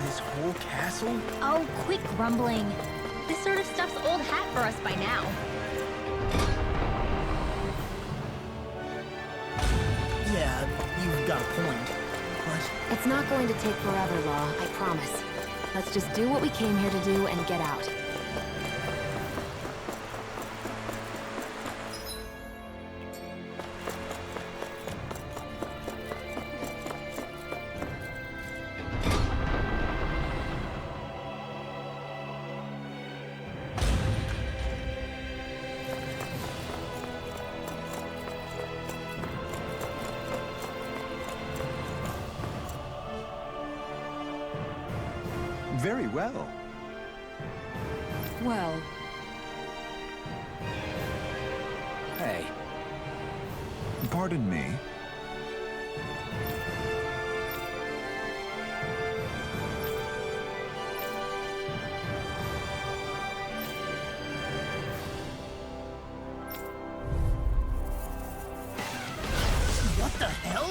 this whole castle? Oh, quit grumbling. This sort of stuff's old hat for us by now. Yeah, you've got a point. But It's not going to take forever, Law, I promise. Let's just do what we came here to do and get out. Very well. Well, Hey. Pardon me. what the hell?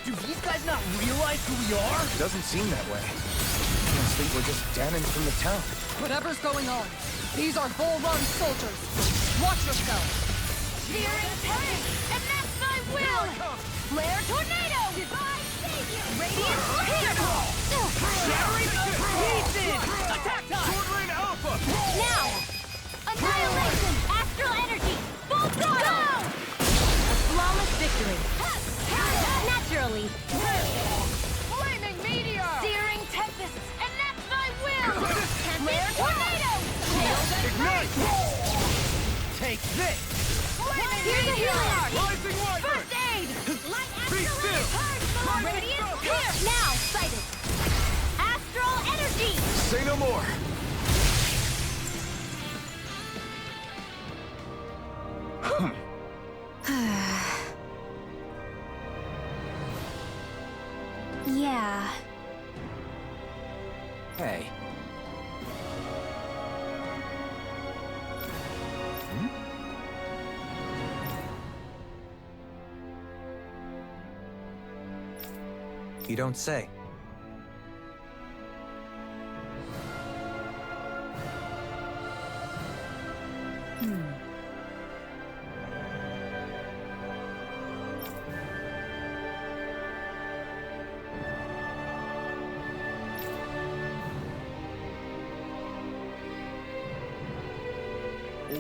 Do these guys not realize who we are? Doesn't seem that way. I must think we're just damning from the town. Whatever's going on, these are Bull Run soldiers. Watch yourselves. Searing tank, and that's my will! Flare tornado! Divine savior! Radiant cannonball! Shattering pieces! Attack time! Sword Rain Alpha! Now! Annihilation! Astral energy! Full throttle! Go! A flawless victory. Naturally. Flaming meteor! Searing tempest, and that's my will! Flare tornado! Ignite! Take this! Here's a healing art! Rising Wyvern! First aid! Light Be astral still! radiant here! Now, sighted! Astral energy! Say no more! Yeah. Hey. You don't say.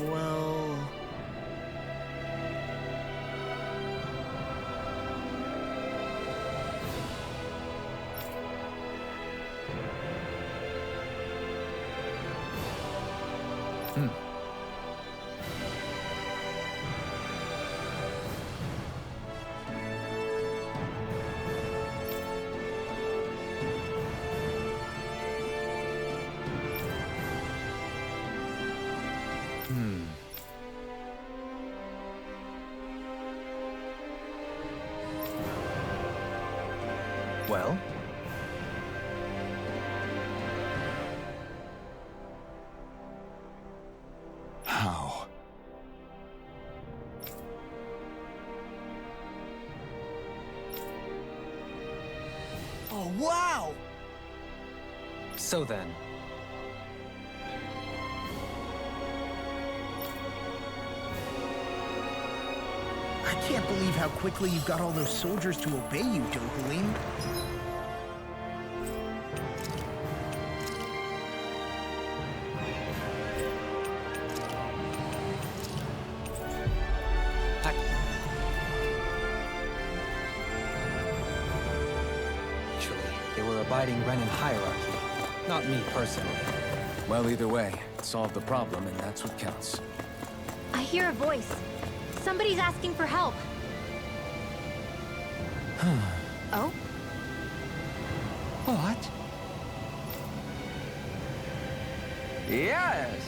Well... Well? How? Oh, wow! So then. I can't believe how quickly you got all those soldiers to obey you, Dohalim. Actually, they were abiding Renan hierarchy, not me personally. Well, either way, it solved the problem, and that's what counts. I hear a voice. Somebody's asking for help. Oh? What? Yes!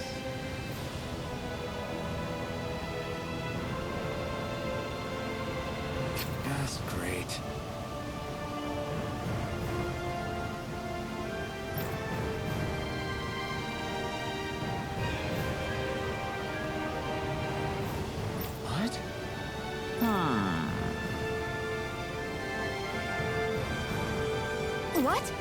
That's great. What? What?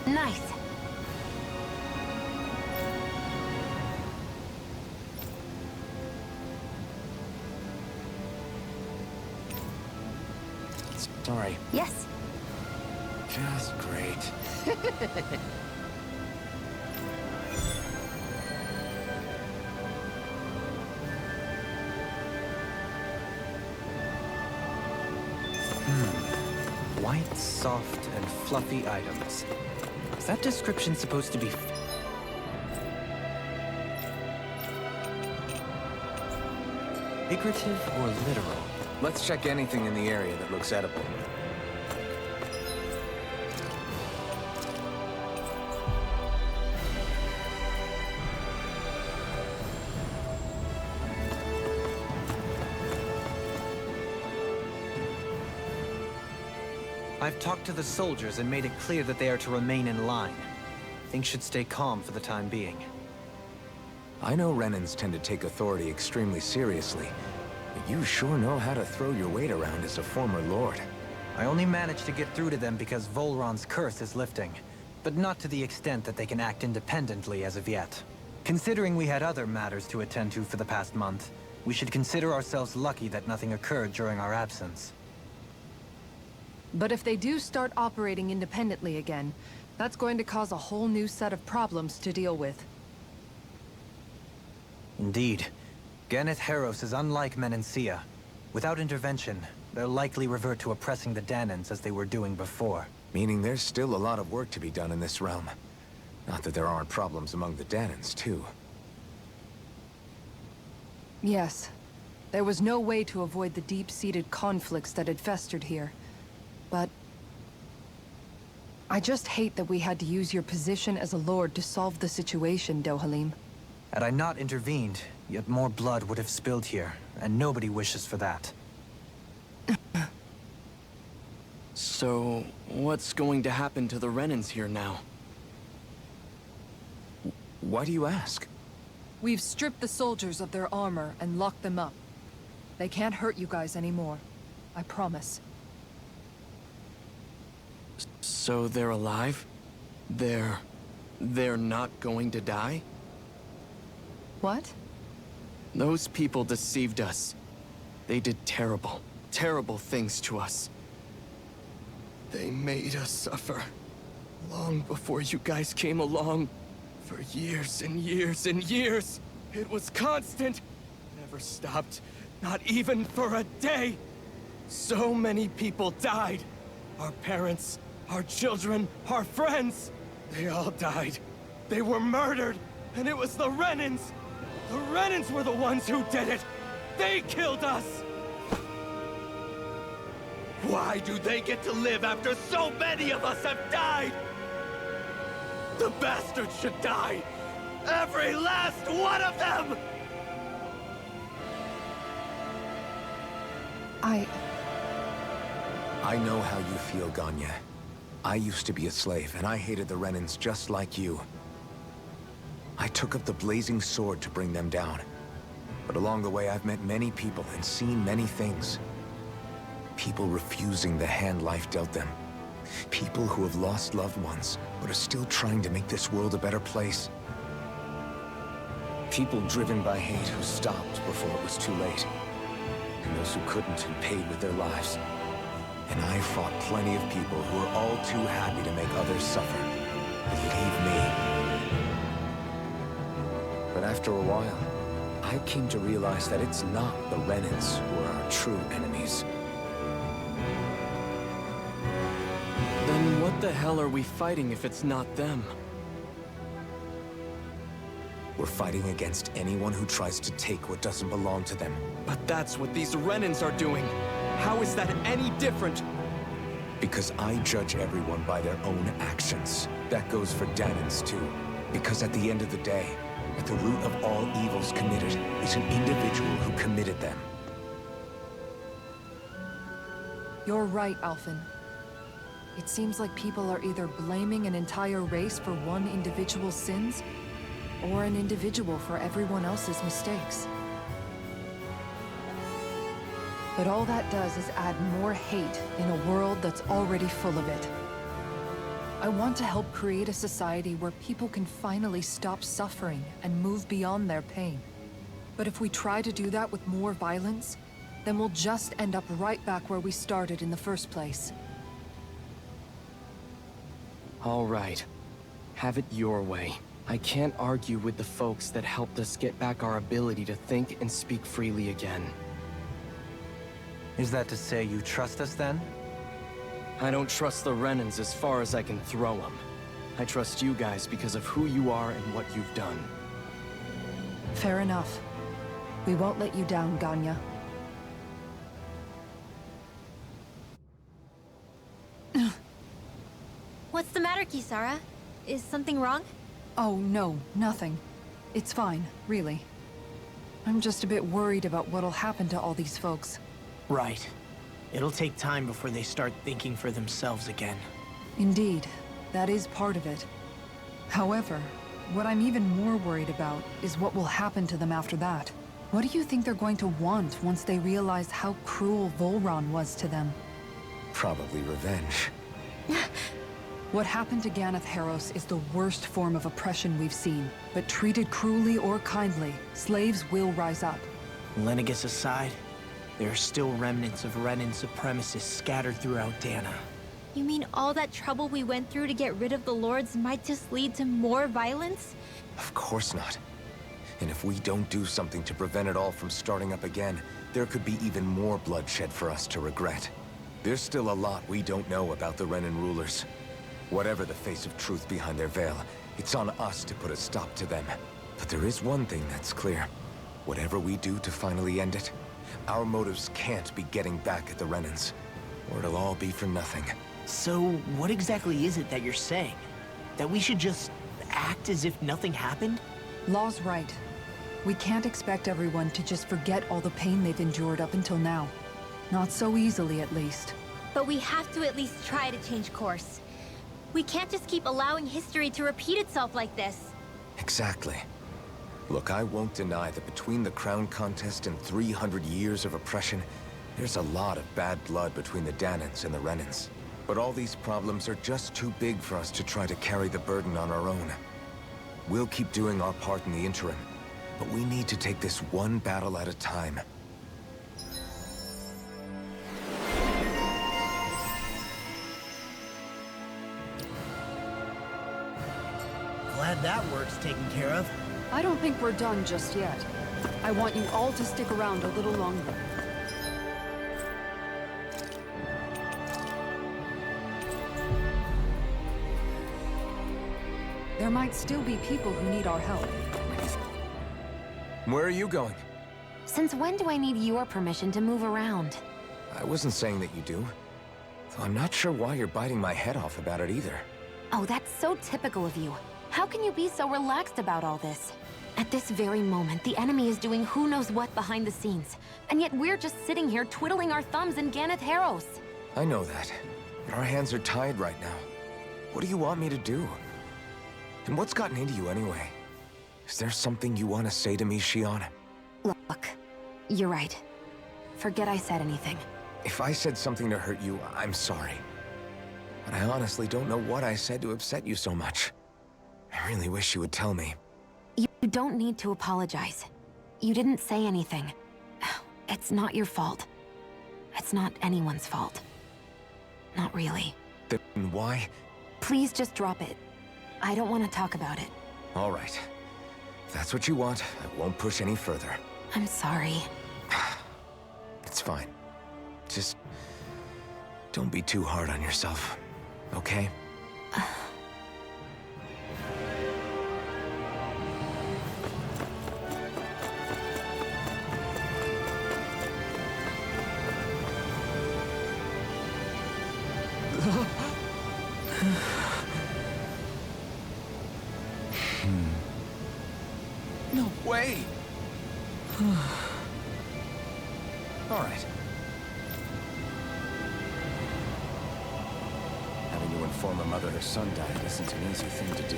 Nice. Sorry. Yes. Just great. White, soft, and fluffy items. Is that description supposed to be... figurative or literal? Let's check anything in the area that looks edible. I've talked to the soldiers and made it clear that they are to remain in line. Things should stay calm for the time being. I know Renans tend to take authority extremely seriously, but you sure know how to throw your weight around as a former lord. I only managed to get through to them because Volron's curse is lifting, but not to the extent that they can act independently as of yet. Considering we had other matters to attend to for the past month, we should consider ourselves lucky that nothing occurred during our absence. But if they do start operating independently again, that's going to cause a whole new set of problems to deal with. Indeed. Ganeth Heros is unlike Menancia. Without intervention, they'll likely revert to oppressing the Danans as they were doing before. Meaning there's still a lot of work to be done in this realm. Not that there aren't problems among the Danans, too. Yes. There was no way to avoid the deep-seated conflicts that had festered here. But I just hate that we had to use your position as a lord to solve the situation, Dohalim. Had I not intervened, yet more blood would have spilled here, and nobody wishes for that. So, what's going to happen to the Renans here now? Why do you ask? We've stripped the soldiers of their armor and locked them up. They can't hurt you guys anymore. I promise. So they're alive? They're not going to die? What? Those people deceived us. They did terrible, terrible things to us. They made us suffer. Long before you guys came along. For years and years and years. It was constant. Never stopped. Not even for a day. So many people died. Our parents, our children, our friends. They all died. They were murdered. And it was the Renans. The Renans were the ones who did it! They killed us! Why do they get to live after so many of us have died? The bastards should die! Every last one of them! I know how you feel, Ganya. I used to be a slave, and I hated the Renans just like you. I took up the blazing sword to bring them down. But along the way, I've met many people and seen many things. People refusing the hand life dealt them. People who have lost loved ones, but are still trying to make this world a better place. People driven by hate who stopped before it was too late. And those who couldn't and paid with their lives. And I fought plenty of people who were all too happy to make others suffer. Believe me. But after a while, I came to realize that it's not the Renans who are our true enemies. Then what the hell are we fighting if it's not them? We're fighting against anyone who tries to take what doesn't belong to them. But that's what these Renans are doing. How is that any different? Because I judge everyone by their own actions. That goes for Danans too. Because at the end of the day, at the root of all evils committed is an individual who committed them. You're right, Alphen. It seems like people are either blaming an entire race for one individual's sins, or an individual for everyone else's mistakes. But all that does is add more hate in a world that's already full of it. I want to help create a society where people can finally stop suffering and move beyond their pain. But if we try to do that with more violence, then we'll just end up right back where we started in the first place. All right. Have it your way. I can't argue with the folks that helped us get back our ability to think and speak freely again. Is that to say you trust us then? I don't trust the Renans as far as I can throw them. I trust you guys because of who you are and what you've done. Fair enough. We won't let you down, Ganya. What's the matter, Kisara? Is something wrong? Oh, no, nothing. It's fine, really. I'm just a bit worried about what'll happen to all these folks. Right. It'll take time before they start thinking for themselves again. Indeed, that is part of it. However, what I'm even more worried about is what will happen to them after that. What do you think they're going to want once they realize how cruel Volron was to them? Probably revenge. What happened to Ganeth Haros is the worst form of oppression we've seen. But treated cruelly or kindly, slaves will rise up. Lenegus aside, there are still remnants of Renan supremacists scattered throughout Dana. You mean all that trouble we went through to get rid of the Lords might just lead to more violence? Of course not. And if we don't do something to prevent it all from starting up again, there could be even more bloodshed for us to regret. There's still a lot we don't know about the Renan rulers. Whatever the face of truth behind their veil, it's on us to put a stop to them. But there is one thing that's clear. Whatever we do to finally end it, our motives can't be getting back at the Renans, or it'll all be for nothing. So, what exactly is it that you're saying? That we should just act as if nothing happened? Law's right. We can't expect everyone to just forget all the pain they've endured up until now. Not so easily, at least. But we have to at least try to change course. We can't just keep allowing history to repeat itself like this. Exactly. Look, I won't deny that between the crown contest and 300 years of oppression, there's a lot of bad blood between the Danans and the Renans. But all these problems are just too big for us to try to carry the burden on our own. We'll keep doing our part in the interim, but we need to take this one battle at a time. Glad that work's taken care of. I don't think we're done just yet. I want you all to stick around a little longer. There might still be people who need our help. Where are you going? Since when do I need your permission to move around? I wasn't saying that you do. Though I'm not sure why you're biting my head off about it either. Oh, that's so typical of you. How can you be so relaxed about all this? At this very moment, the enemy is doing who knows what behind the scenes. And yet we're just sitting here twiddling our thumbs in Ganeth Haros. I know that, but our hands are tied right now. What do you want me to do? And what's gotten into you anyway? Is there something you want to say to me, Shion? Look, you're right. Forget I said anything. If I said something to hurt you, I'm sorry. But I honestly don't know what I said to upset you so much. I really wish you would tell me. You don't need to apologize. You didn't say anything. It's not your fault. It's not anyone's fault. Not really. Then why? Please just drop it. I don't want to talk about it. All right. If that's what you want, I won't push any further. I'm sorry. It's fine. Just don't be too hard on yourself, okay? No way! All right. Having to inform a mother her son died isn't an easy thing to do.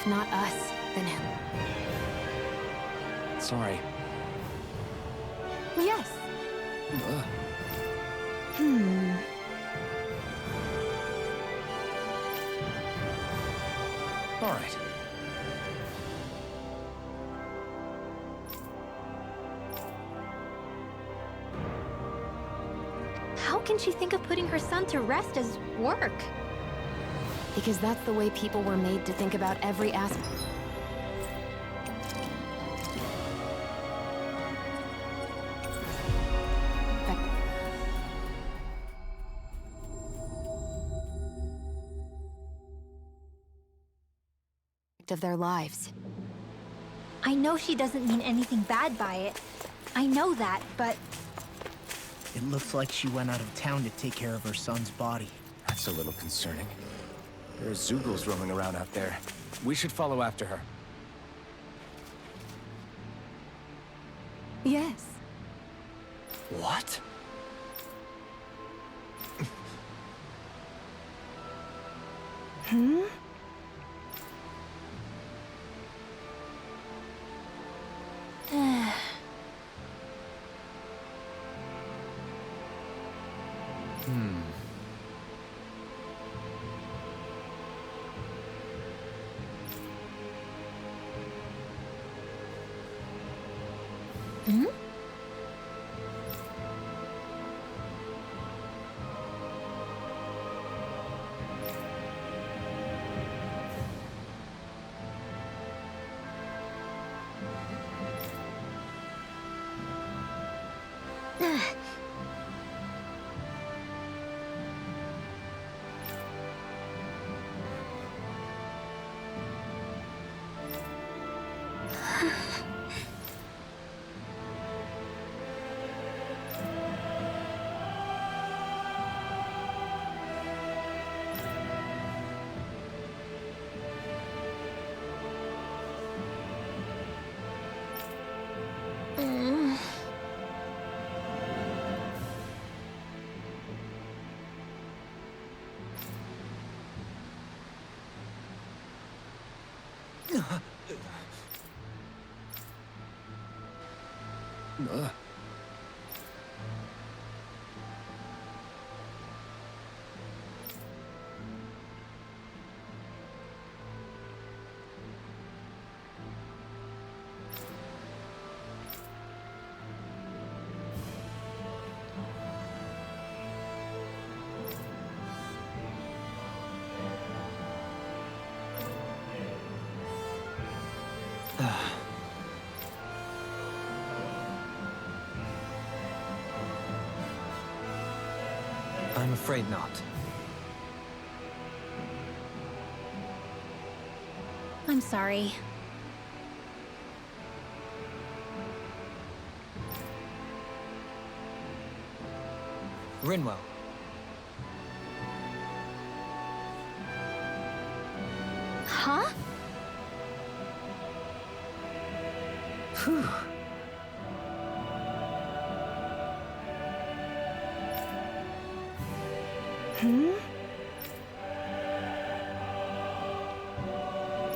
If not us, then who? Sorry. Yes. Ugh. All right. How can she think of putting her son to rest as work? Because that's the way people were made to think about every aspect of their lives. I know she doesn't mean anything bad by it. I know that, but It looks like she went out of town to take care of her son's body. That's a little concerning. There are Zoogles roaming around out there. We should follow after her. Yes. What? I'm afraid not. I'm sorry. Rinwell. Huh?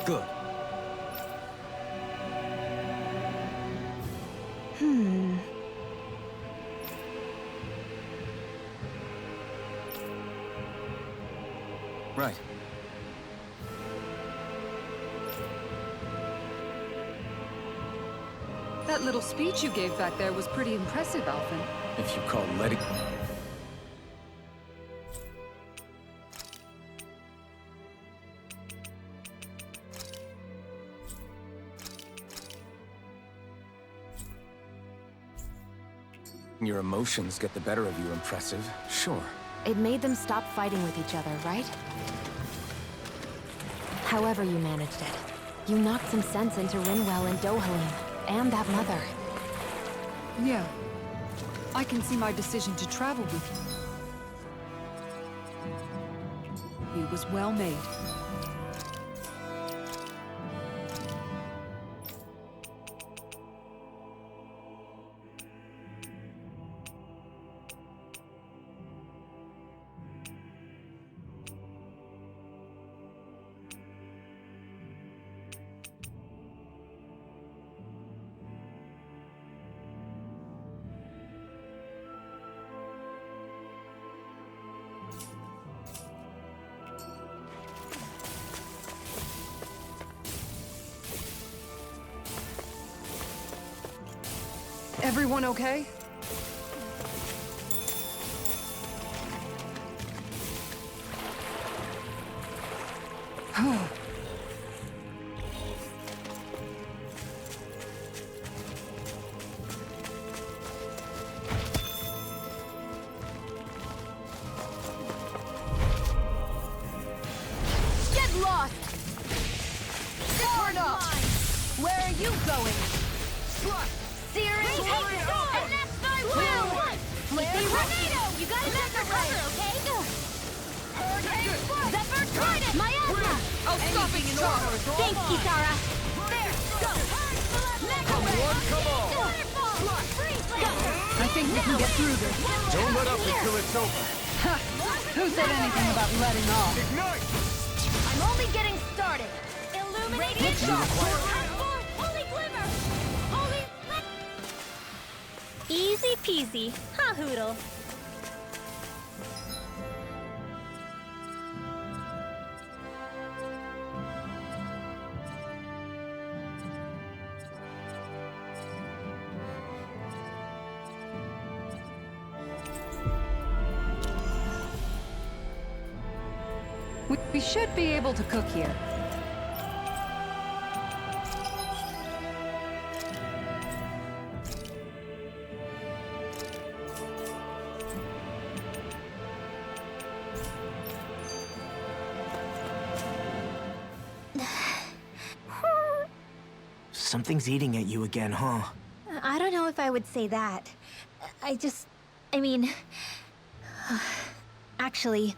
Good. Right. That little speech you gave back there was pretty impressive, Alphen. If you call letting... Your emotions get the better of you impressive, sure. It made them stop fighting with each other, right? However you managed it, you knocked some sense into Rinwell and Dohalim, and that mother. Yeah. I can see my decision to travel with you was well made. Everyone okay? Get lost! Hard up! Where are you going? Searing sword! And that's my will! Flare tornado! You gotta check the cover, okay? Hurricane Flood! Zephyr Trident! Miasma! I'll stop it, Star! Thanks, Kisara! There! Go! Mega Ray! come on! Waterfall! Freeze Laser! I think we can get through this. Don't let up until it's over. Who said anything about letting off? Ignite! I'm only getting started! Illuminate Shot! Holy Glimmer! Holy... Easy peasy, huh, Hoodle? We should be able to cook here. Something's eating at you again, huh? I don't know if I would say that. I mean... Actually,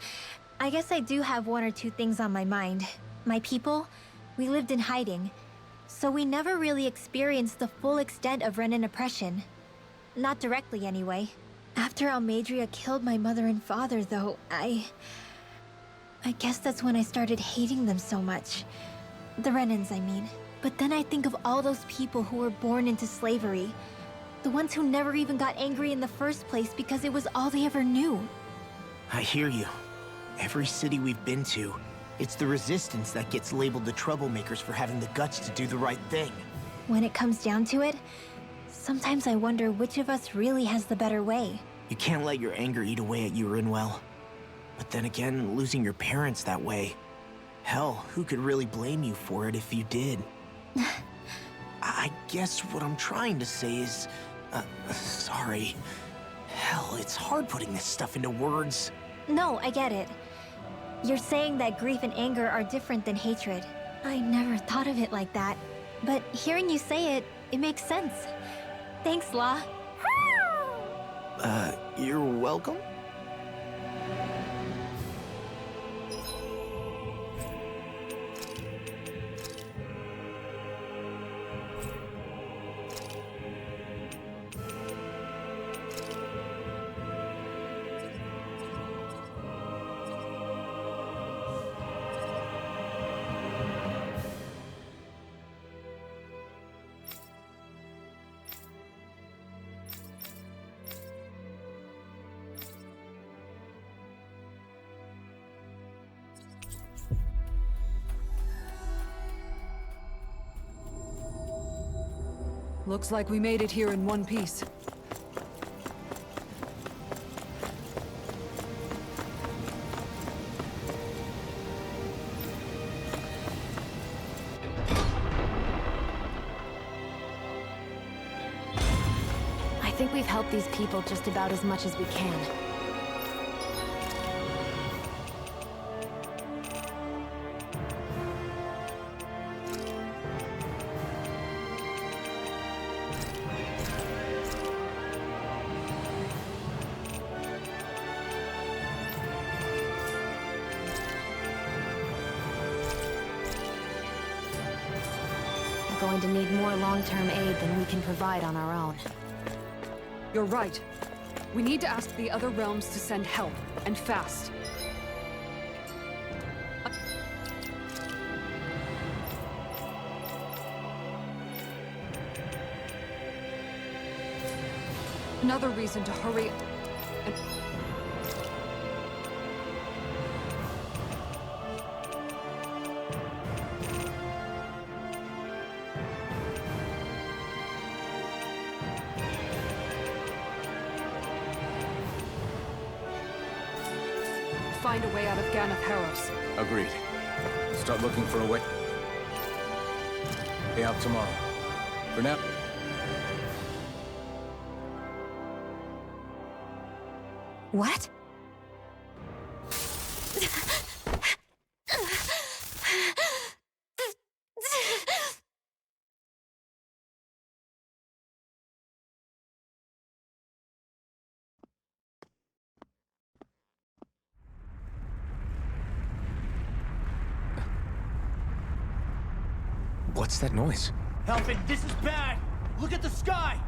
I guess I do have one or two things on my mind. My people, we lived in hiding, so we never really experienced the full extent of Renan oppression. Not directly, anyway. After Almadria killed my mother and father, though, I guess that's when I started hating them so much. The Renans, I mean. But then I think of all those people who were born into slavery. The ones who never even got angry in the first place because it was all they ever knew. I hear you. Every city we've been to, it's the resistance that gets labeled the troublemakers for having the guts to do the right thing. When it comes down to it, sometimes I wonder which of us really has the better way. You can't let your anger eat away at you, Rinwell. But then again, losing your parents that way... Hell, who could really blame you for it if you did? I guess what I'm trying to say is... sorry. Hell, it's hard putting this stuff into words. No, I get it. You're saying that grief and anger are different than hatred. I never thought of it like that. But hearing you say it, it makes sense. Thanks, La. You're welcome? Looks like we made it here in one piece. I think we've helped these people just about as much as we can. We're going to need more long-term aid than we can provide on our own. You're right. We need to ask the other realms to send help, and fast. Another reason to hurry and... find a way out of Ganatheros. Agreed. Start looking for a way. Pay out tomorrow. For now. What? What's that noise? Helping, this is bad! Look at the sky!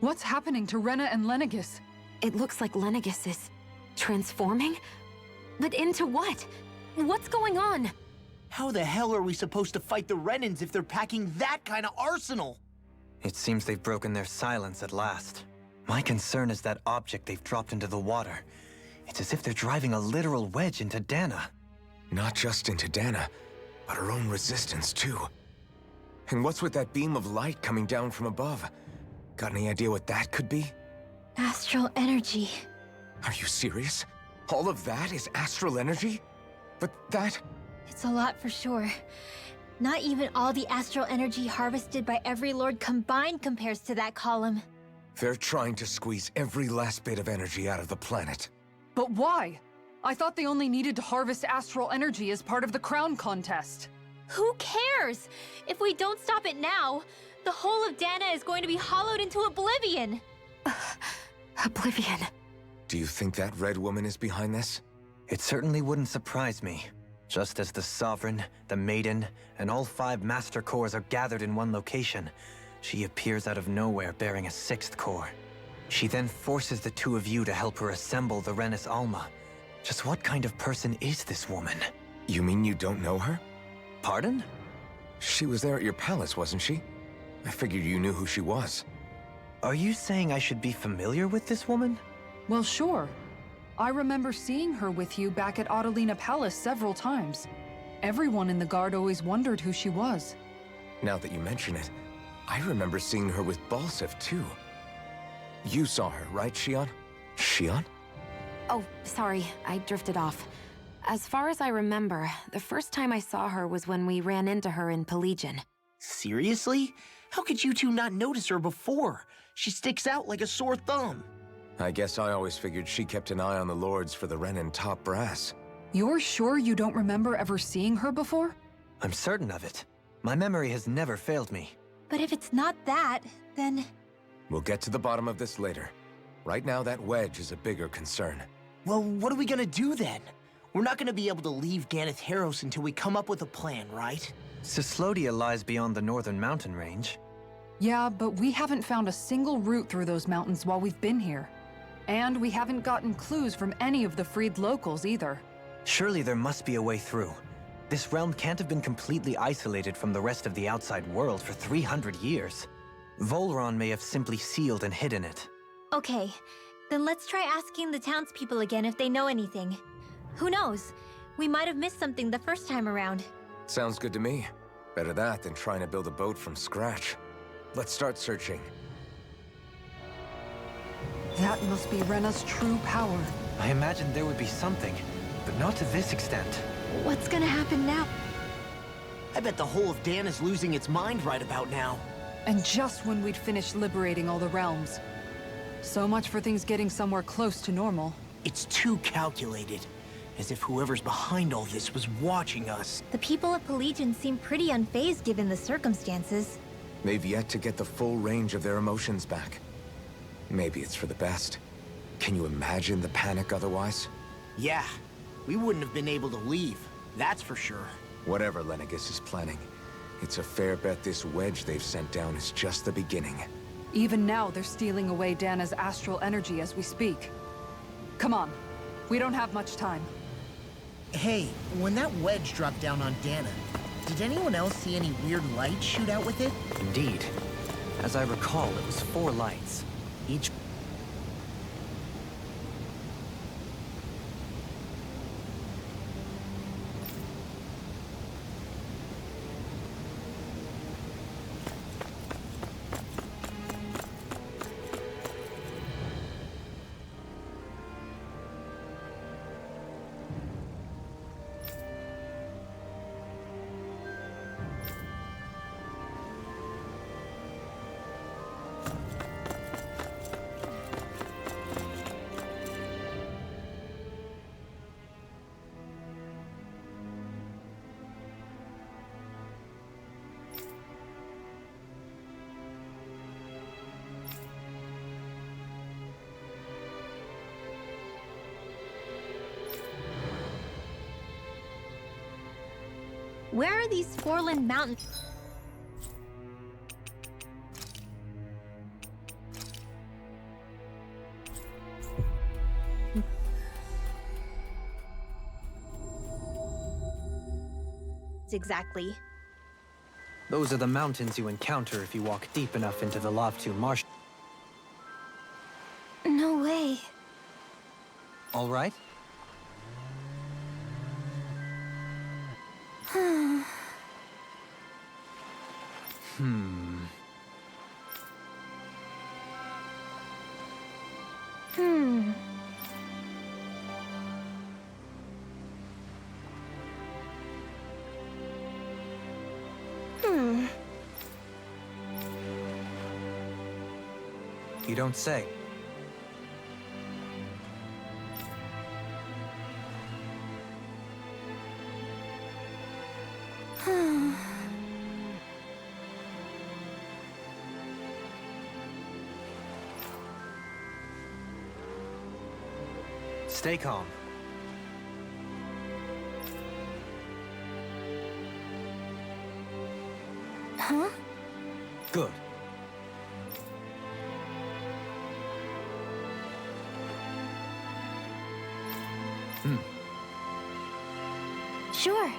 What's happening to Rena and Lenegis? It looks like Lenegis is transforming? But into what? What's going on? How the hell are we supposed to fight the Renans if they're packing that kind of arsenal? It seems they've broken their silence at last. My concern is that object they've dropped into the water. It's as if they're driving a literal wedge into Dana. Not just into Dana, but her own resistance too. And what's with that beam of light coming down from above? Got any idea what that could be? Astral energy. Are you serious? All of that is astral energy? But that... It's a lot for sure. Not even all the astral energy harvested by every lord combined compares to that column. They're trying to squeeze every last bit of energy out of the planet. But why? I thought they only needed to harvest astral energy as part of the crown contest. Who cares? If we don't stop it now, the whole of Dana is going to be hollowed into oblivion! Oblivion. Do you think that red woman is behind this? It certainly wouldn't surprise me. Just as the Sovereign, the Maiden, and all 5 Master Cores are gathered in one location, she appears out of nowhere bearing a 6th core. She then forces the 2 of you to help her assemble the Renis Alma. Just what kind of person is this woman? You mean you don't know her? Pardon? She was there at your palace, wasn't she? I figured you knew who she was. Are you saying I should be familiar with this woman? Well, sure. I remember seeing her with you back at Adelina Palace several times. Everyone in the guard always wondered who she was. Now that you mention it, I remember seeing her with Balsif too. You saw her, right, Shion? Shion? Oh, sorry, I drifted off. As far as I remember, the first time I saw her was when we ran into her in Pelagian. Seriously? How could you two not notice her before? She sticks out like a sore thumb. I guess I always figured she kept an eye on the lords for the Renin top brass. You're sure you don't remember ever seeing her before? I'm certain of it. My memory has never failed me. But if it's not that, then... We'll get to the bottom of this later. Right now, that wedge is a bigger concern. Well, what are we gonna do then? We're not gonna be able to leave Ganatheros until we come up with a plan, right? Cislodia lies beyond the northern mountain range. Yeah, but we haven't found a single route through those mountains while we've been here. And we haven't gotten clues from any of the freed locals either. Surely there must be a way through. This realm can't have been completely isolated from the rest of the outside world for 300 years. Volron may have simply sealed and hidden it. Okay, then let's try asking the townspeople again if they know anything. Who knows? We might have missed something the first time around. Sounds good to me. Better that than trying to build a boat from scratch. Let's start searching. That must be Rena's true power. I imagined there would be something, but not to this extent. What's gonna happen now? I bet the whole of Dan is losing its mind right about now. And just when we'd finished liberating all the realms. So much for things getting somewhere close to normal. It's too calculated. As if whoever's behind all this was watching us. The people of Pelegion seem pretty unfazed given the circumstances. They've yet to get the full range of their emotions back. Maybe it's for the best. Can you imagine the panic otherwise? Yeah, we wouldn't have been able to leave. That's for sure. Whatever Lenegis is planning, it's a fair bet this wedge they've sent down is just the beginning. Even now, they're stealing away Dana's astral energy as we speak. Come on. We don't have much time. Hey, when that wedge dropped down on Dana, did anyone else see any weird lights shoot out with it? Indeed. As I recall, it was 4 lights. Each... Where are these Forland Mountains? Exactly. Those are the mountains you encounter if you walk deep enough into the Lavtu marsh. No way. All right? Hmm. You don't say. Stay calm. Huh? Good. Sure.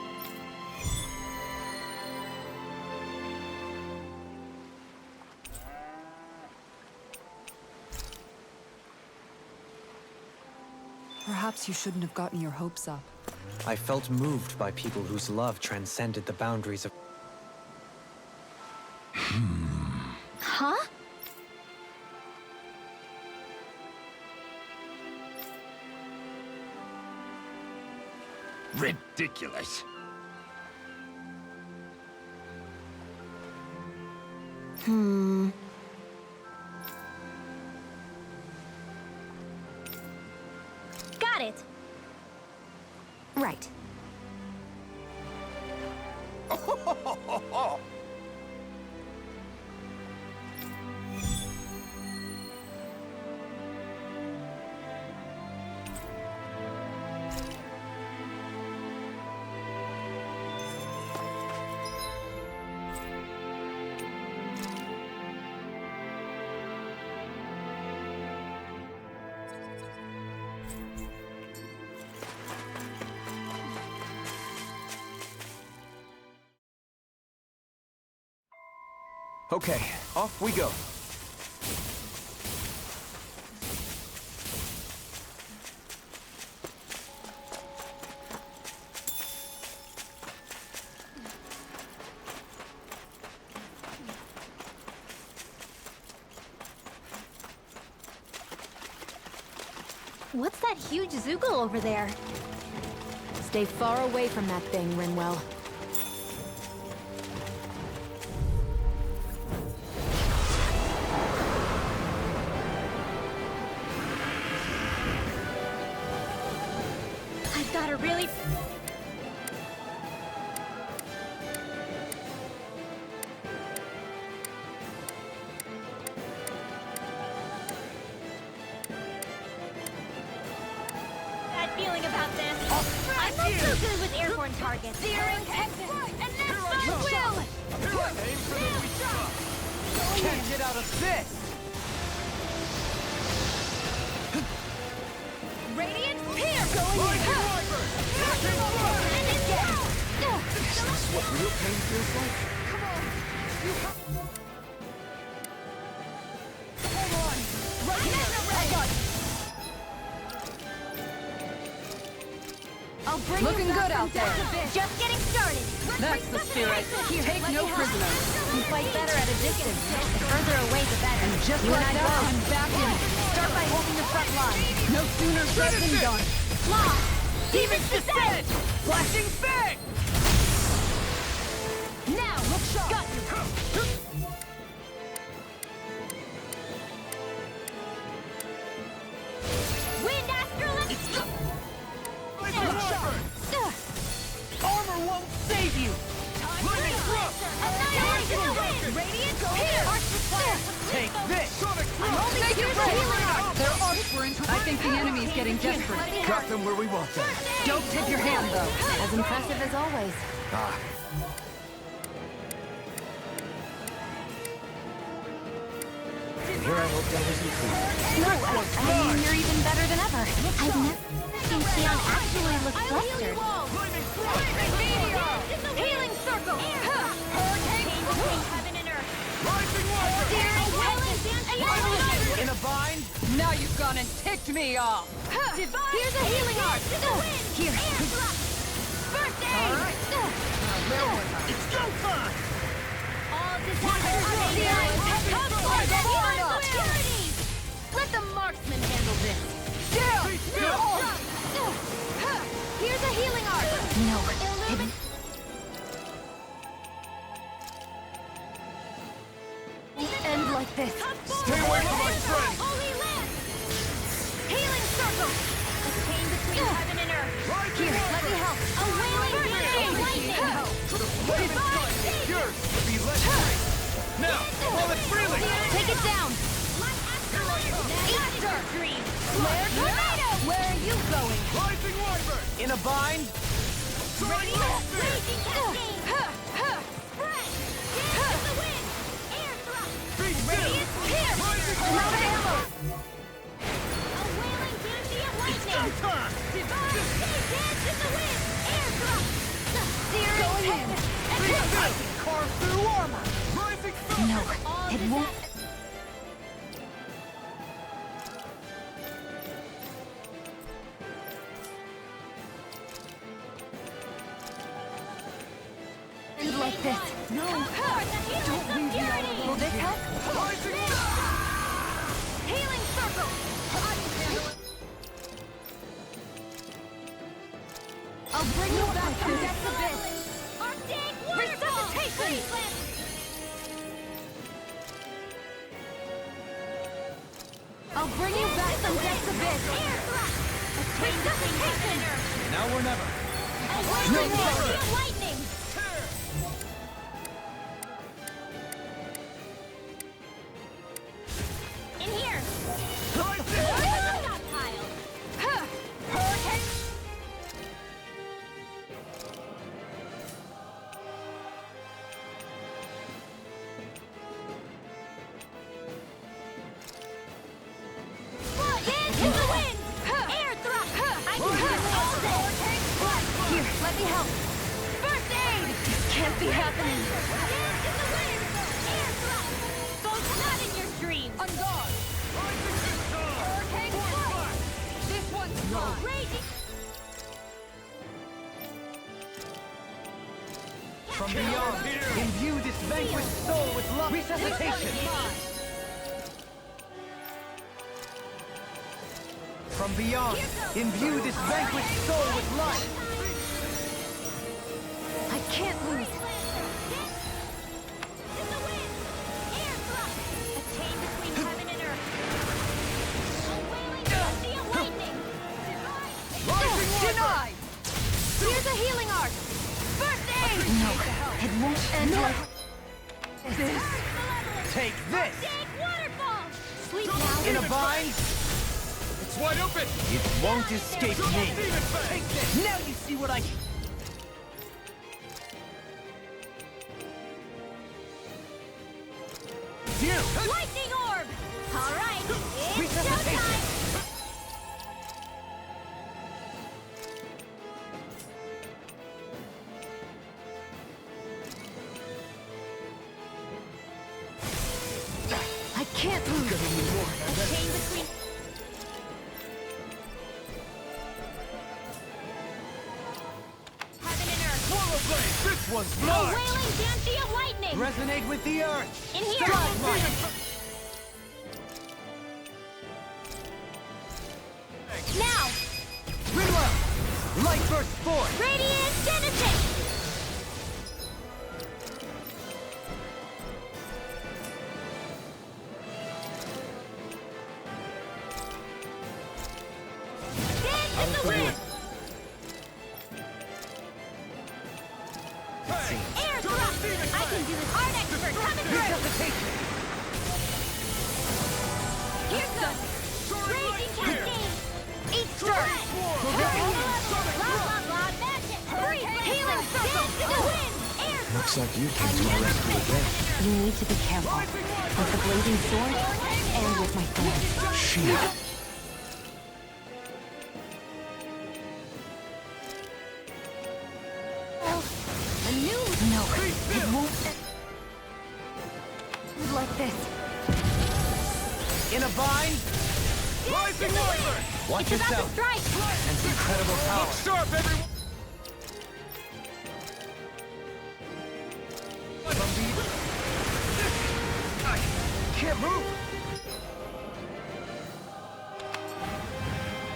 Perhaps you shouldn't have gotten your hopes up. I felt moved by people whose love transcended the boundaries of... Huh? Ridiculous. Got it. Right. Okay, off we go. What's that huge Zoogle over there? Stay far away from that thing, Rinwell. I've got a really... bad feeling about this. I'm not so good with airborne targets. Steering exit, and next I will! Aim for the weak spot. Can't get out of this! Radiant Spear! Going in! And it's down! Is this what real pain feels like? I'll bring Looking you back good out from death there. to biz. Just getting started. That's the spirit. Take no prisoners. You fight better at a distance. The further away, the better. And just You like and I that, both. I'm back in it. Start by holding the front line. No sooner said than done. Law! Demon's Descent! Flashing Fang! Now, look sharp! Got you! Wind Astrolist! Armor won't save you! Annihilation the wind! Radiant here! Take this! Take it right! Their arcs were into... I think the enemy's getting desperate. Got them where we want them. Don't tip your hand, though. As impressive as always. Ah, here I hope that wasn't true. No, I mean, you're even better than ever. I've never seen Xion actually look flustered. Healing circle! Hurricane between heaven and earth! In a bind? Now you've gone and ticked me off. Here's a healing arc! Here! First aid! It's go time! All disasters come for the security! Let the marksman handle this! Here's a healing arc! No. End like this. Stay away from my friend. Holy land! Healing circle! A chain between heaven and earth. Here, let me help. A wailing lightning! Yours to be let free. Now, roll it freely. Take it down. Easter! Flare tornado! Where are you going? Rising Wyvern. In a bind? Raging cascade! Spread! Dance in the wind! Air thrust! Be Radiant still. spear! Rising Another Wyvern. ammo! A wailing Gambia lightning! Divine dance in the wind! Air thrust! Searing heaven! I can carve through armor! Rising Thunder. No, All it won't. End like this. No! Don't leave me alone! Will this help? Rising Healing circle! I'll bring you back from death's abyss! Arctic resuscitation! I'll bring you back from death's abyss! Air thrust! Resuscitation! Now or never. A whirling Gambia lightning! In here! Stockpile! Hurricane! Dance in the wind! Air thrust! I can do this all day! Here, let me help! First aid! This can't be happening! Dance in the wind! Air thrust! Folks, not in your dreams! On guard. Hurricane strike! This one's mine. Raging! From beyond, imbue this vanquished soul with love. Resuscitation! From From beyond, imbue this vanquished soul with life! I can't lose. Denied! Here's a healing arc. First aid. No, it won't end like this. Take this! Sleep now. In a bind, It's wide open! it won't escape me! Take this! Now you see what I... You! Lightning orb. All right, it's Resuscitation! showtime. I can't move. A chain between. Heaven and earth. Swallow blade! This one's A mine! wailing dancy of lightning. Resonate with the earth! In here. Now, Rinwell! Light burst forth! Radiant Genesis. Dance in the wind. Air thrust. I can do this. Art expert coming through. Resuscitation! Here's the raging cascade. Eat stir. Blah blah blah. Magic. Hurry. Healing circle. Dance in the wind. Air thrust. Looks like you came to my rescue again. You need to be careful. With the blazing sword and with my thorns. Shit. A new. No, it won't. Like this. In a bind, Rising Warrior! watch It's about to yourself! strike. And incredible power! Look sharp, everyone! Can't move!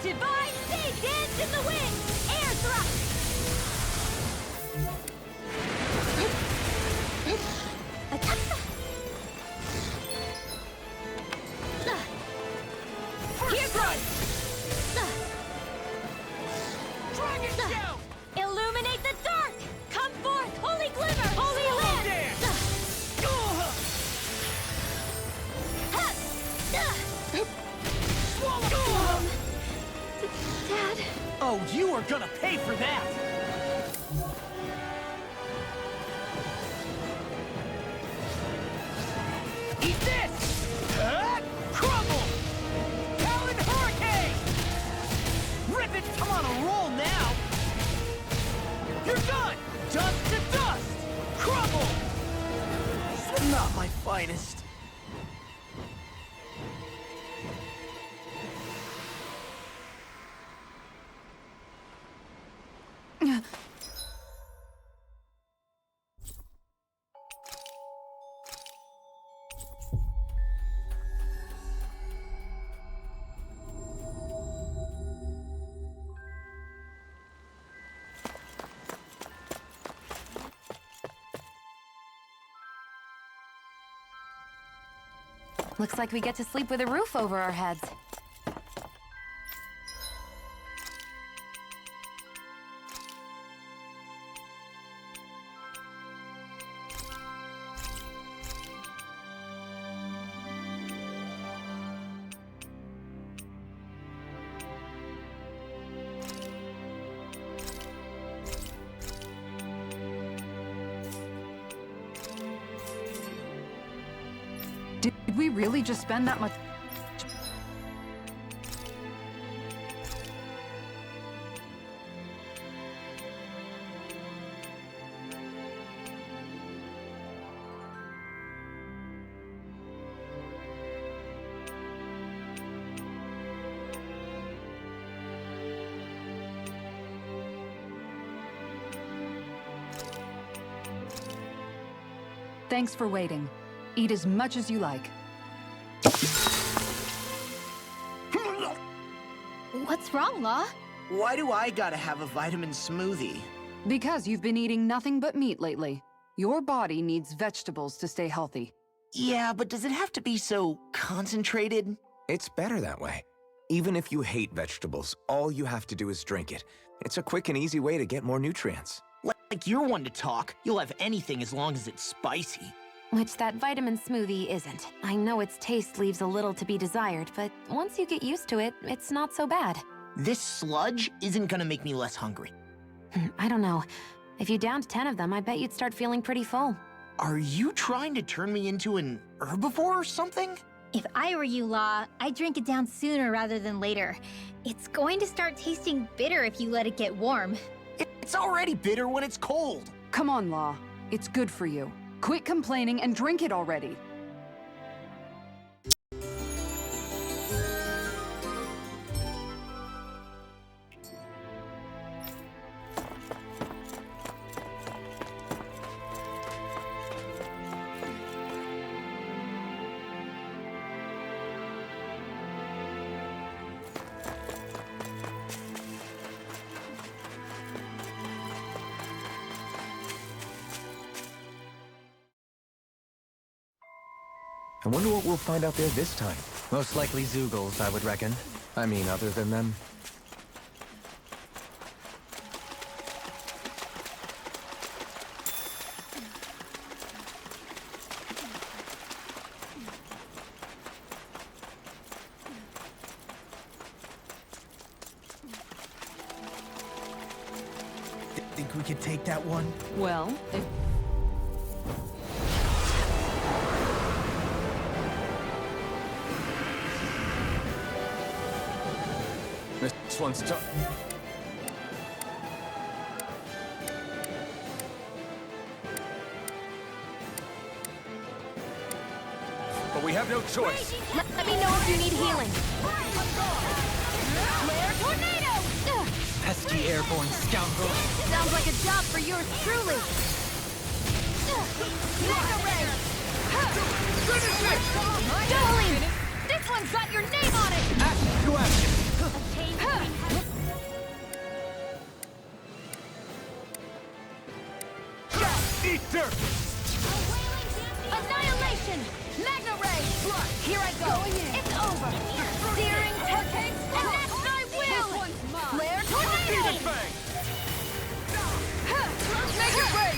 Divine State. Dance in the wind. Air thrust. Here's one. Dragon shout. Illuminate the dark. Come forth, holy glimmer, holy land. Dad. Oh, you are gonna pay for that! Eat this! Crumble! Talon Hurricane! Rip it! I'm on a roll now! You're done! Dust to dust! Crumble! Not my finest. Looks like we get to sleep with a roof over our heads. Did we really just spend that much? Thanks for waiting. Eat as much as you like. What's wrong, Law? Why do I gotta have a vitamin smoothie? Because you've been eating nothing but meat lately. Your body needs vegetables to stay healthy. Yeah, but does it have to be so concentrated? It's better that way. Even if you hate vegetables, all you have to do is drink it. It's a quick and easy way to get more nutrients. Like you're one to talk. You'll have anything as long as it's spicy. Which that vitamin smoothie isn't. I know its taste leaves a little to be desired, but once you get used to it, it's not so bad. This sludge isn't gonna make me less hungry. I don't know. If you downed 10 of them, I bet you'd start feeling pretty full. Are you trying to turn me into an herbivore or something? If I were you, Law, I'd drink it down sooner rather than later. It's going to start tasting bitter if you let it get warm. It's already bitter when it's cold. Come on, Law. It's good for you. Quit complaining and drink it already. I wonder what we'll find out there this time. Most likely Zoogles, I would reckon. I mean, other than them. Think we could take that one? Well, if... This one's tough. But we have no choice. Let me know if you need healing. Flare tornado! Pesky airborne scoundrel. Sounds like a job for yours truly. Mega Ray! Darling! This one's got your name on it! Action to action. Eat dirt! Annihilation! Magna Ray! Here I go! It's over! Searing Tempest! And that's my will! Flare Tornado! Mega Ray!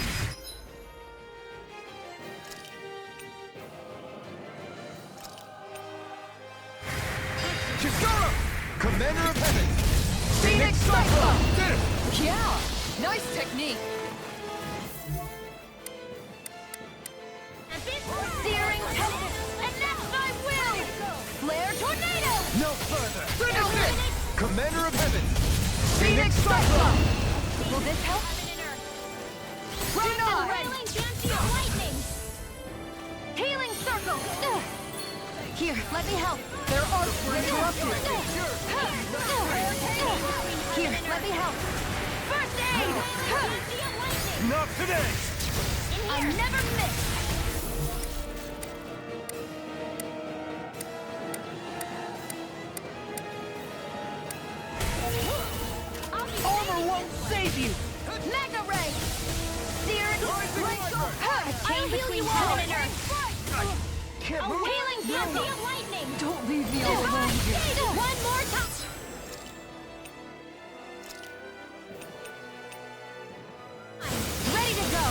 Kisara! Commander of Heaven! Phoenix Cyclone! Did it! Yeah! Nice technique! Searing Tempest! And that's my will! Flare Tornado! No further! Finish it! Commander of Heaven! Phoenix Cyclone! Will this help? Healing Circle! Here, let me help. Their arts were interrupted. Here, let me help. First aid! Not today! I never miss! Armor won't save you! Mega Ray! Searing A chain between heaven and earth! Can't move! Healing Frenzy of Lightning! Don't leave me all alone here. One more time! Ready to go!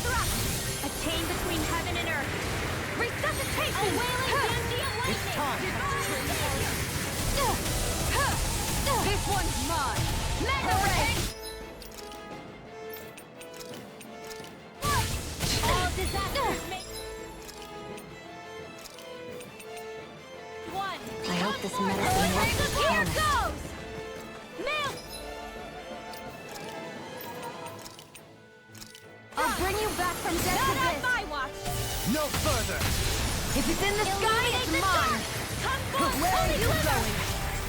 Thrust! A chain between heaven and earth! Resuscitation! A wailing Frenzy of Lightning! It's time. This one's mine! Mega Ray! All disasters may... One! I hope this medicine works. Here goes! Mill! I'll bring you back from death to this! Not on my watch! No further. If it's in the sky, it's mine! Come forth! Where are you going?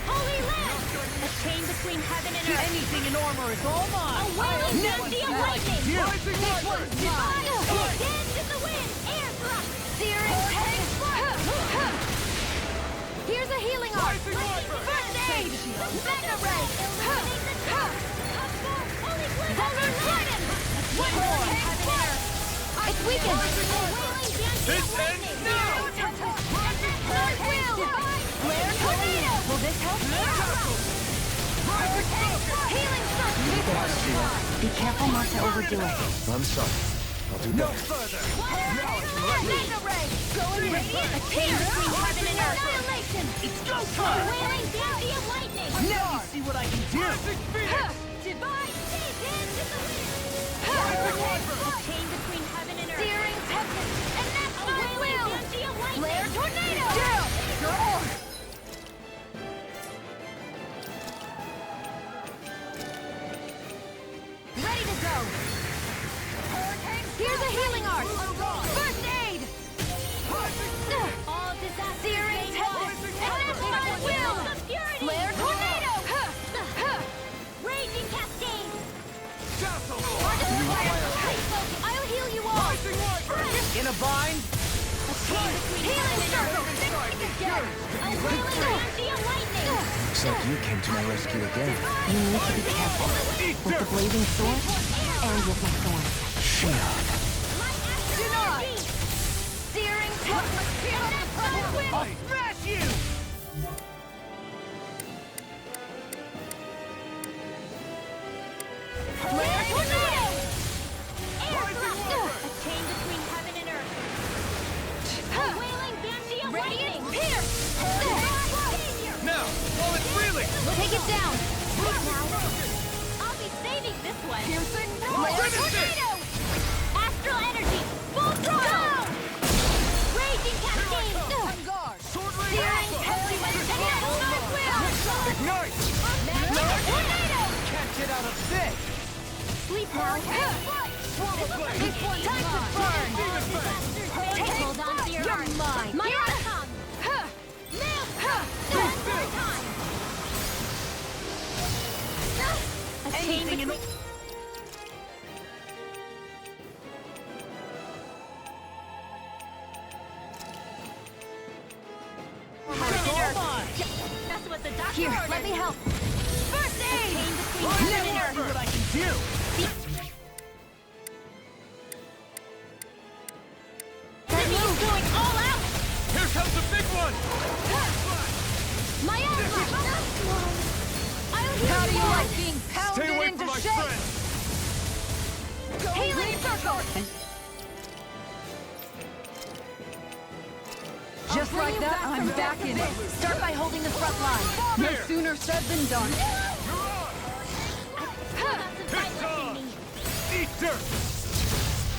Holy Land! A chain between heaven and earth! Anything in armor is all mine! A wailing Frenzy of Lightning! Rising This one's mine! Dance in the wind! Air thrust! Searing Tempest! First aid! Mega ray! Thunder Trident! One more! It's weakened! This ends now! North wheel! Flare tornado! Will this help? Healing circle! Be careful not to overdo it. I'm sorry. I'll do No better. further! Mega ray! Going in! A chain between heaven and earth! Annihilation! It's go time! Wailing bounty of lightning! Now you see what I can do! Divine a chain between heaven and earth! Searing tempest! And that's my will! Flare tornado! Down! Ready to go! Here's a healing art! First aid! All disaster! Searing tempest! And that's my will! Flare tornado! Raging cascade! I'll heal you all! In a bind? Healing circle! Again! A wailing bounty of lightning! Looks like you came to my rescue again. You need to be careful. With the blazing sword and with my thorns. Shield. Do not! Searing tempest! And that's my will! I'll smash you! Flare tornado! Air thrust! A chain between heaven and earth. A wailing banshee of lightning! Pierce! Now, while it's reeling! Take it down! I'll be saving this one! Piercing! Flare tornado! Astral energy! Full throttle! Raging cascade! Sword Searing tempest! And that's my will! Ignite! Flare tornado! Can't get out of this! Sleep now. This one's time to burn. Hold on to your heart. Mine. My outcome. Anything in That's what the doctor Here, ordered. Let me help. First aid. What I can do! Enemy's going all out. Here comes the big one! My asthma. I'll heal How do you all. like being pounded Stay away into from my shape? friend! Healing circle. Just like that, I'm back in it. Start by holding the front line. No sooner said than done. Eat dirt!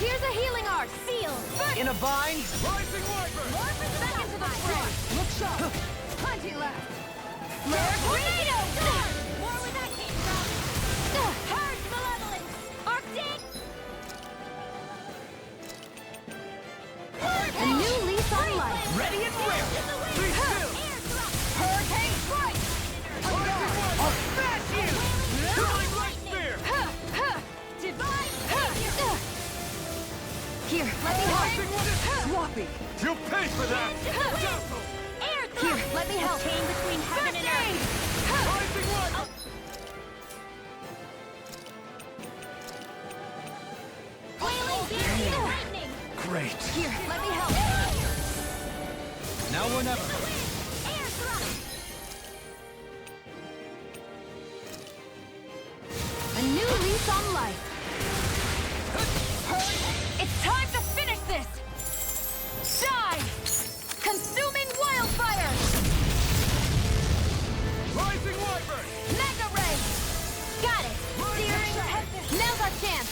Here's a healing arc. Seal. In a bind? Rising Wyvern! Back into the fray. Look sharp. Plenty left. Flare tornado! More where that came from. Purge malevolence. Arctic. A new lease on life. Ready and where? Be still! Hurricane strike. I'll smash you! Healing light spear! Divine savior. Here, let me help. Swappy. You'll pay for that! Air thrust. Here, let me help. Chain between heaven and earth. Rising Wyvern! Wailing banshee of lightning. Great! Here, let me help. Now or never! Air thrust. A new lease on life. It's time to finish this! Die! Consuming wildfire! Rising Wyvern! Mega ray! Got it! Searing tempest! Now's our chance!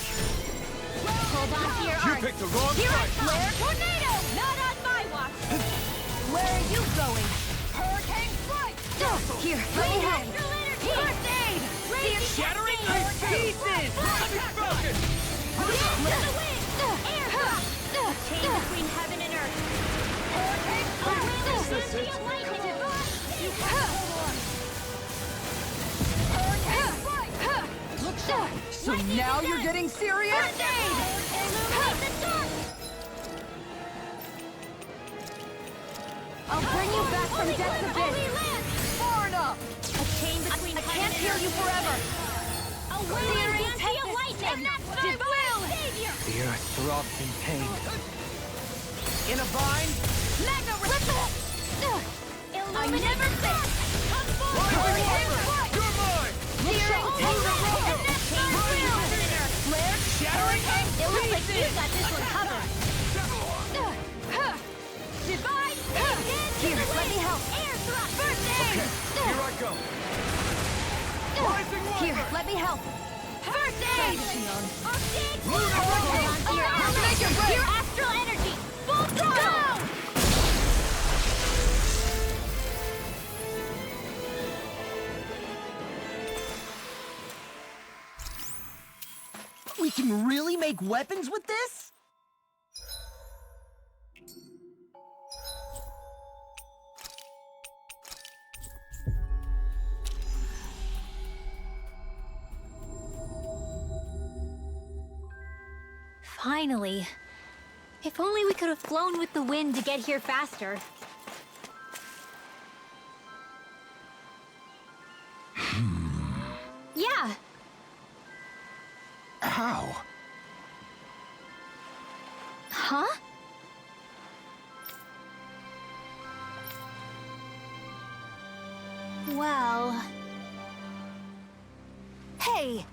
Hold on to your You arts. picked the wrong Here I fight! flare tornado! Not on my watch! Where are you going? Hurricane strike! Here, let me help! First aid! Shattering ice pieces! Rising Falcon! Air thrust! Chain between heaven and earth. Look sharp. So now you're getting serious? First aid! Illuminate the dark! I'll bring you back from death's abyss! A chain between I can't hear you forever! Searing tent of lightning! Divine savior! The earth throbs in pain. In a bind? Mega ripple! I never fit! Come Rising forward! Walker! You're mine! Searing tent of lightning! Flare! Shattering It looks like you got this one covered. Divine savior! Here, let me help. Air thrust! First aid! Here I go! Rising Walker! Here, let me help. First aid! Lunar Hold Roll! on to your armor! Your astral energy! Full throttle! We can really make weapons with this? Finally. If only we could have flown with the wind to get here faster. Yeah. How? Huh? Well... Hey!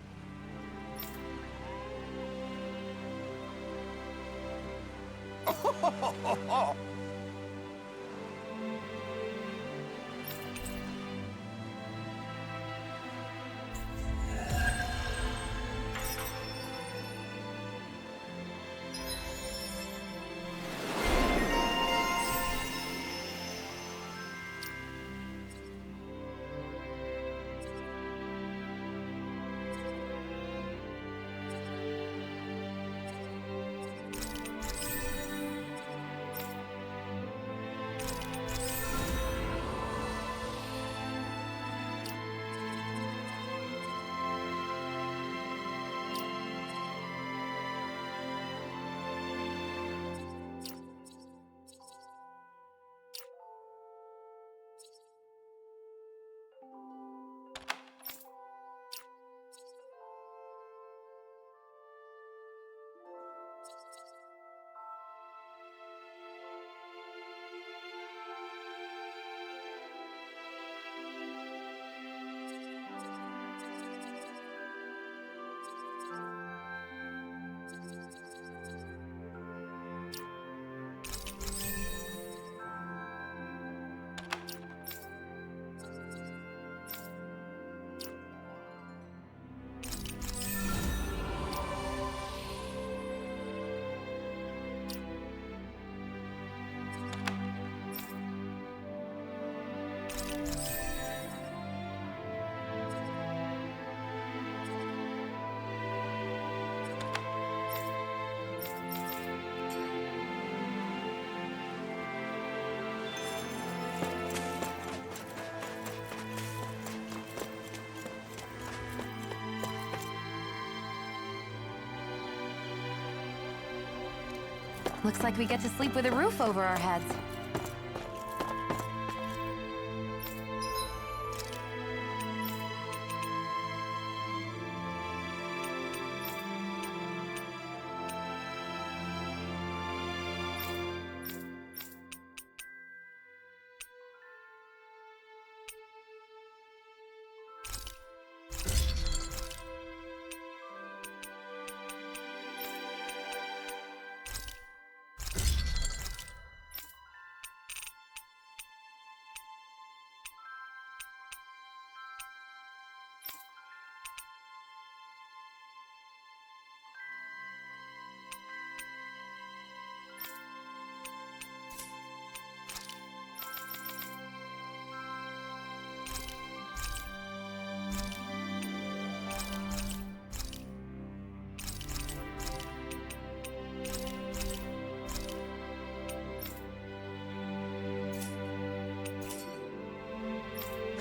Looks like we get to sleep with a roof over our heads.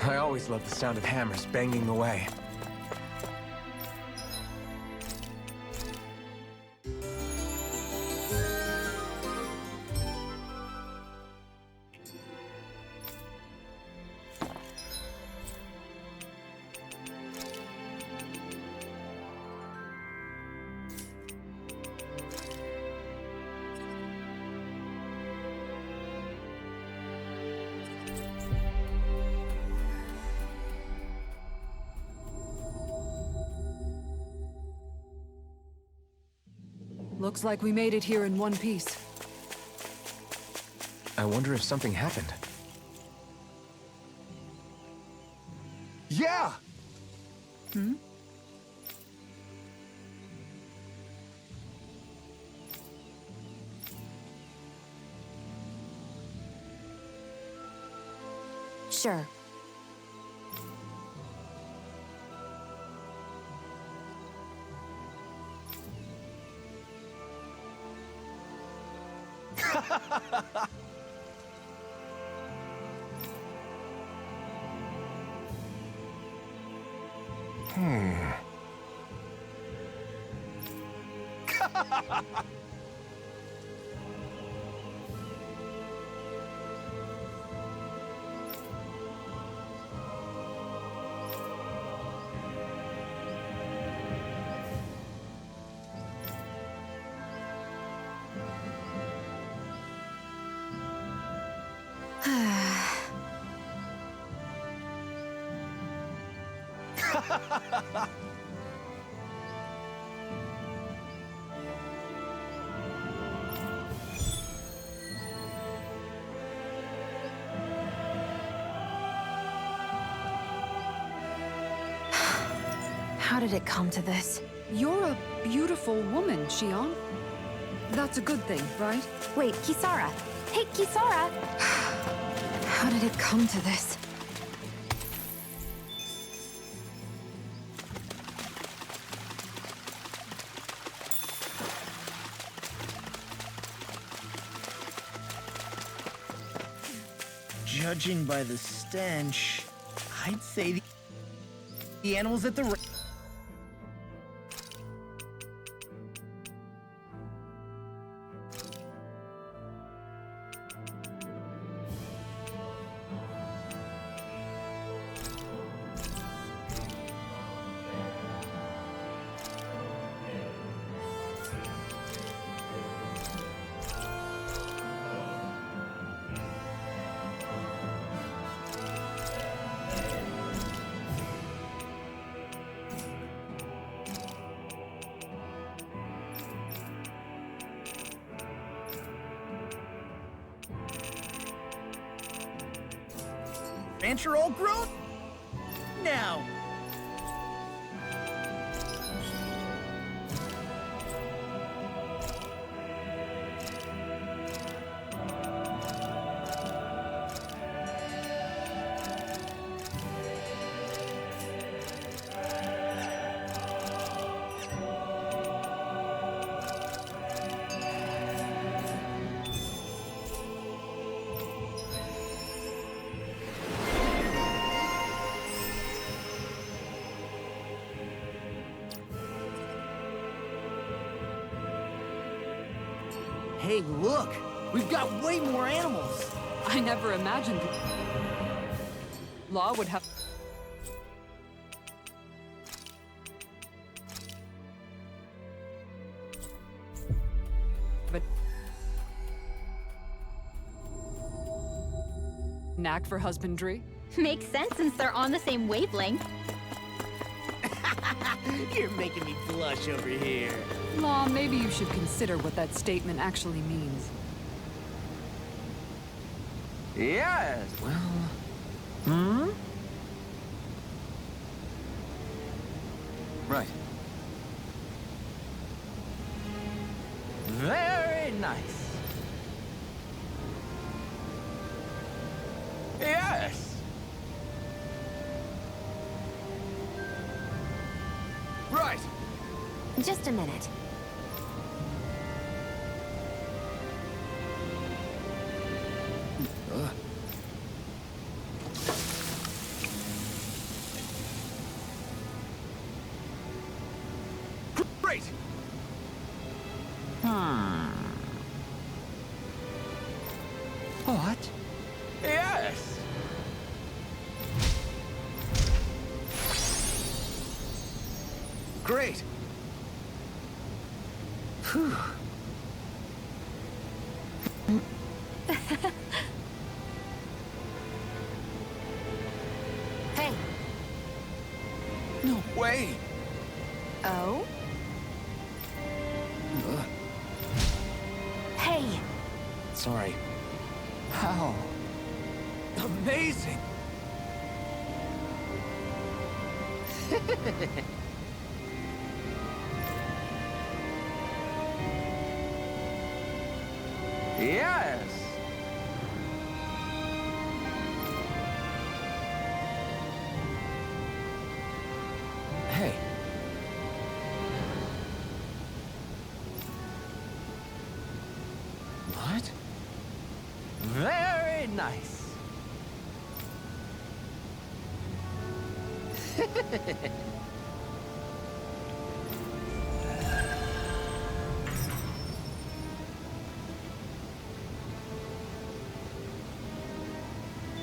I always loved the sound of hammers banging away. Looks like we made it here in one piece. I wonder if something happened. Yeah! Sure. How did it come to this? You're a beautiful woman, Xion. That's a good thing, right? Wait, Kisara! Hey, Kisara! How did it come to this? Judging by the stench, I'd say the animals at the ranch are all grown now. Hey, look! We've got way more animals! I never imagined Law would have... But... knack for husbandry? Makes sense since they're on the same wavelength. You're making me blush over here. Law, maybe you should consider what that statement actually means. Yes, well... Right. Very nice. Yes! Right! Just a minute. Great! What? Yes! Great! Phew. Hey! No way! Oh? sorry. How amazing! Yes! Hey. What? Very nice.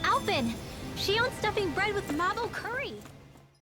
Alvin! She owns stuffing bread with marble curry!